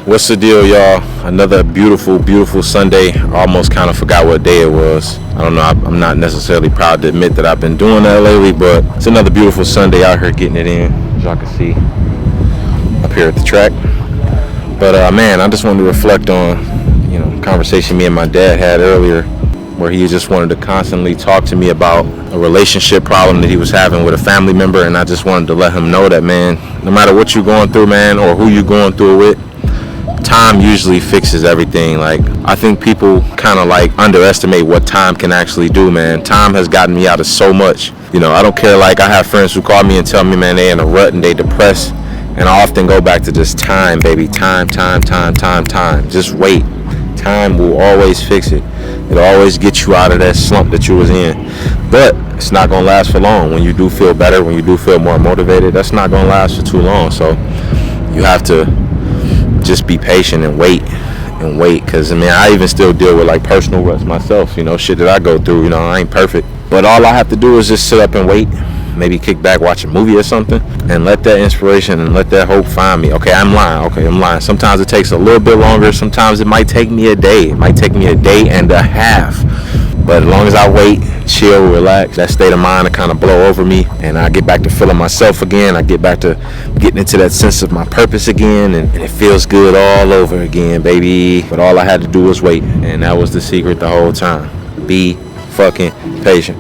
What's the deal, y'all? Another beautiful, beautiful Sunday. I almost kind of forgot what day it was. I don't know. I'm not necessarily proud to admit that I've been doing that lately, but it's another beautiful Sunday out here getting it in, as y'all can see up here at the track. But man, I just wanted to reflect on, conversation me and my dad had earlier, where he just wanted to constantly talk to me about a relationship problem that he was having with a family member, and I just wanted to let him know that, man, no matter what you're going through, man, or who you're going through it with, time usually fixes everything. Like, I think people kind of like underestimate what time can actually do, man. Time has gotten me out of so much. I don't care. Like, I have friends who call me and tell me, man, they in a rut and they depressed, and I often go back to just time, baby. Time. Just wait. Time will always fix it. It'll always get you out of that slump that you was in. But it's not gonna last for long. When you do feel better, when you do feel more motivated, that's not gonna last for too long. So you have to just be patient and wait, because I even still deal with like personal ruts myself, shit that I go through. I ain't perfect, but all I have to do is just sit up and wait, maybe kick back, watch a movie or something, and let that inspiration and let that hope find me. Okay, I'm lying. Sometimes it takes a little bit longer. Sometimes it might take me a day. It might take me a day and a half. But as long as I wait, chill, relax, that state of mind will kind of blow over me, and I get back to feeling myself again. I get back to getting into that sense of my purpose again, and it feels good all over again, baby. But all I had to do was wait, and that was the secret the whole time. Be fucking patient.